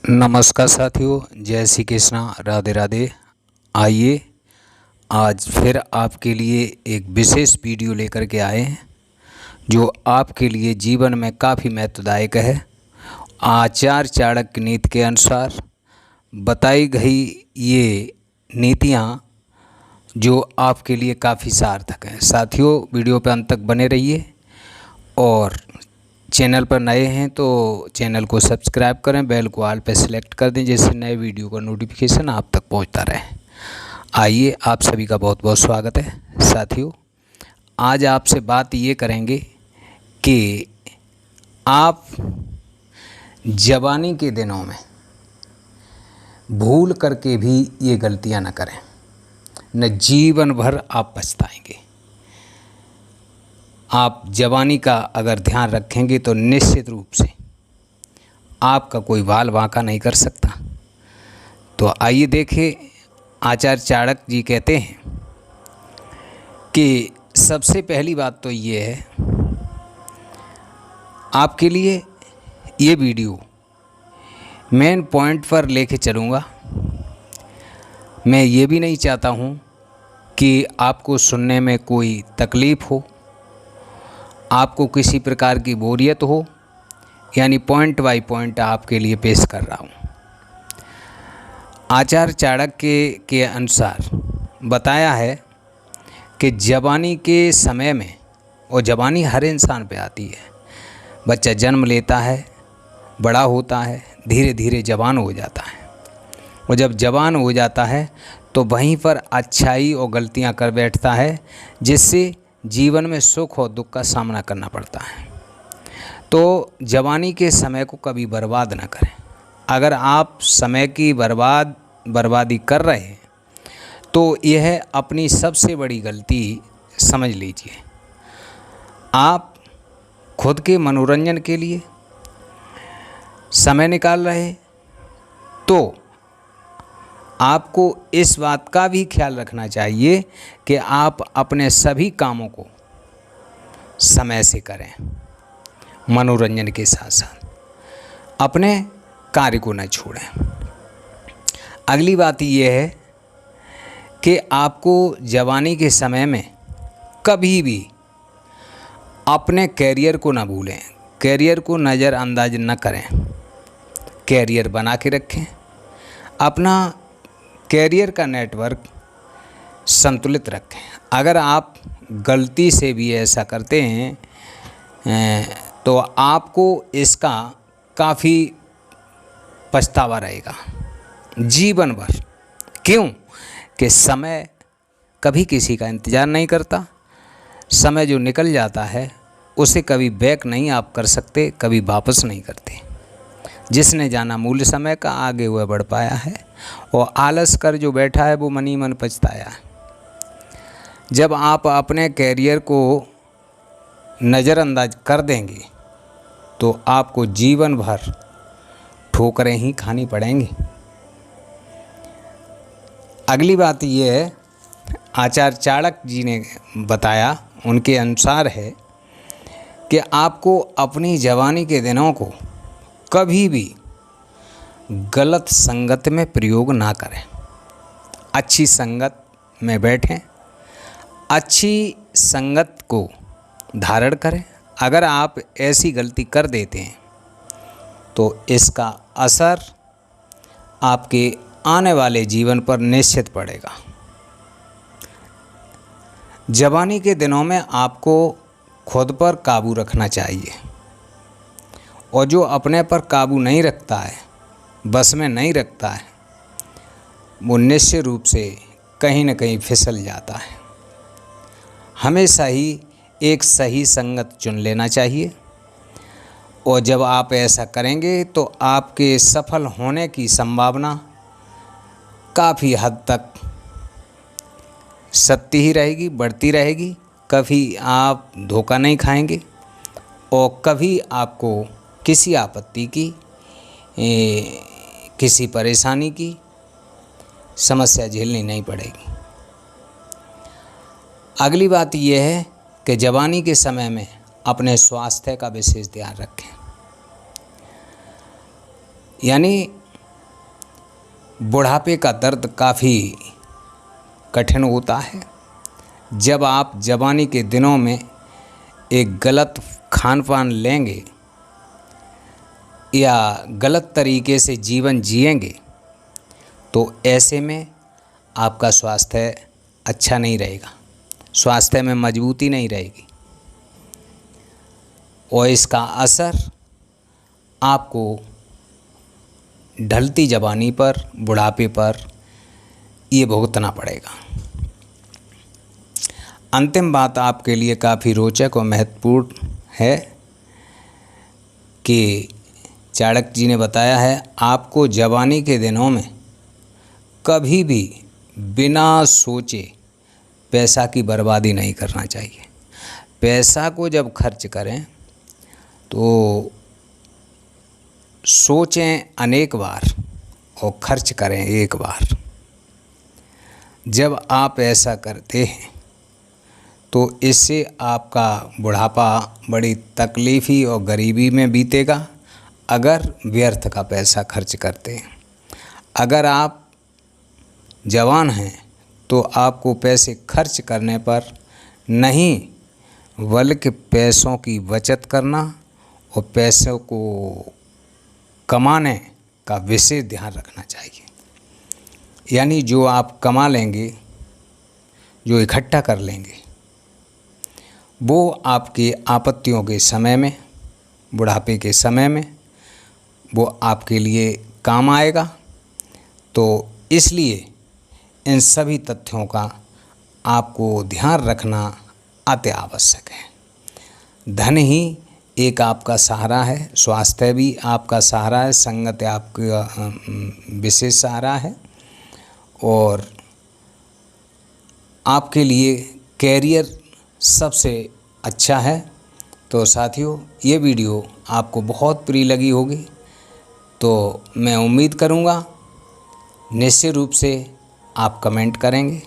नमस्कार साथियों, जय श्री कृष्णा, राधे राधे। आइए आज फिर आपके लिए एक विशेष वीडियो लेकर के आए हैं जो आपके लिए जीवन में काफ़ी महत्वदायक है। आचार्य चाणक्य नीति के अनुसार बताई गई ये नीतियाँ जो आपके लिए काफ़ी सार्थक हैं। साथियों, वीडियो पर अंत तक बने रहिए और चैनल पर नए हैं तो चैनल को सब्सक्राइब करें, बेल को ऑल पे सेलेक्ट कर दें जिससे नए वीडियो का नोटिफिकेशन आप तक पहुंचता रहे। आइए, आप सभी का बहुत बहुत स्वागत है। साथियों, आज आपसे बात ये करेंगे कि आप जवानी के दिनों में भूल करके भी ये गलतियां न करें, न जीवन भर आप पछताएंगे। आप जवानी का अगर ध्यान रखेंगे तो निश्चित रूप से आपका कोई बाल बांका नहीं कर सकता। तो आइए देखें, आचार्य चाणक्य जी कहते हैं कि सबसे पहली बात तो ये है, आपके लिए ये वीडियो मेन पॉइंट पर लेके चलूँगा। मैं ये भी नहीं चाहता हूँ कि आपको सुनने में कोई तकलीफ़ हो, आपको किसी प्रकार की बोरियत हो, यानी पॉइंट बाय पॉइंट आपके लिए पेश कर रहा हूँ। आचार्य चाणक्य के अनुसार बताया है कि जवानी के समय में, और जवानी हर इंसान पे आती है, बच्चा जन्म लेता है, बड़ा होता है, धीरे धीरे जवान हो जाता है, और जब जवान हो जाता है तो वहीं पर अच्छाई और गलतियाँ कर बैठता है जिससे जीवन में सुख और दुख का सामना करना पड़ता है। तो जवानी के समय को कभी बर्बाद ना करें। अगर आप समय की बर्बादी कर रहे हैं तो यह अपनी सबसे बड़ी गलती समझ लीजिए। आप खुद के मनोरंजन के लिए समय निकाल रहे हैं तो आपको इस बात का भी ख्याल रखना चाहिए कि आप अपने सभी कामों को समय से करें, मनोरंजन के साथ साथ अपने कार्य को न छोड़ें। अगली बात यह है कि आपको जवानी के समय में कभी भी अपने कैरियर को ना भूलें, कैरियर को नज़रअंदाज न करें, कैरियर बना के रखें। अपना कैरियर का नेटवर्क संतुलित रखें। अगर आप गलती से भी ऐसा करते हैं तो आपको इसका काफ़ी पछतावा रहेगा जीवन भर। क्यों? कि समय कभी किसी का इंतज़ार नहीं करता। समय जो निकल जाता है उसे कभी बैक नहीं आप कर सकते, कभी वापस नहीं करते। जिसने जाना मूल्य समय का, आगे वह बढ़ पाया है, और आलस कर जो बैठा है वो मन ही मन पछताया है। जब आप अपने कैरियर को नज़रअंदाज कर देंगे तो आपको जीवन भर ठोकरें ही खानी पड़ेंगी। अगली बात यह है, आचार्य चाणक्य जी ने बताया, उनके अनुसार है कि आपको अपनी जवानी के दिनों को कभी भी गलत संगत में प्रयोग ना करें। अच्छी संगत में बैठें, अच्छी संगत को धारण करें। अगर आप ऐसी गलती कर देते हैं तो इसका असर आपके आने वाले जीवन पर निश्चित पड़ेगा। जवानी के दिनों में आपको खुद पर काबू रखना चाहिए, और जो अपने पर काबू नहीं रखता है, बस में नहीं रखता है, वो निश्चित रूप से कहीं न कहीं फिसल जाता है। हमेशा ही एक सही संगत चुन लेना चाहिए, और जब आप ऐसा करेंगे तो आपके सफल होने की संभावना काफ़ी हद तक सत्य ही रहेगी, बढ़ती रहेगी। कभी आप धोखा नहीं खाएंगे और कभी आपको किसी आपत्ति की, किसी परेशानी की समस्या झेलनी नहीं पड़ेगी। अगली बात यह है कि जवानी के समय में अपने स्वास्थ्य का विशेष ध्यान रखें। यानी बुढ़ापे का दर्द काफ़ी कठिन होता है। जब आप जवानी के दिनों में एक गलत खान पान लेंगे या गलत तरीके से जीवन जिएंगे तो ऐसे में आपका स्वास्थ्य अच्छा नहीं रहेगा, स्वास्थ्य में मजबूती नहीं रहेगी और इसका असर आपको ढलती जवानी पर, बुढ़ापे पर ये भुगतना पड़ेगा। अंतिम बात आपके लिए काफ़ी रोचक और महत्वपूर्ण है कि चाणक्य जी ने बताया है, आपको जवानी के दिनों में कभी भी बिना सोचे पैसा की बर्बादी नहीं करना चाहिए। पैसा को जब खर्च करें तो सोचें अनेक बार और खर्च करें एक बार। जब आप ऐसा करते हैं तो इससे आपका बुढ़ापा बड़ी तकलीफ़ी और गरीबी में बीतेगा अगर व्यर्थ का पैसा खर्च करते हैं। अगर आप जवान हैं तो आपको पैसे खर्च करने पर नहीं बल्कि पैसों की बचत करना और पैसों को कमाने का विशेष ध्यान रखना चाहिए। यानी जो आप कमा लेंगे, जो इकट्ठा कर लेंगे, वो आपकी आपत्तियों के समय में, बुढ़ापे के समय में वो आपके लिए काम आएगा। तो इसलिए इन सभी तथ्यों का आपको ध्यान रखना अति आवश्यक है। धन ही एक आपका सहारा है, स्वास्थ्य भी आपका सहारा है, संगत आपका विशेष सहारा है और आपके लिए कैरियर सबसे अच्छा है। तो साथियों, ये वीडियो आपको बहुत प्रिय लगी होगी, तो मैं उम्मीद करूँगा निश्चित रूप से आप कमेंट करेंगे।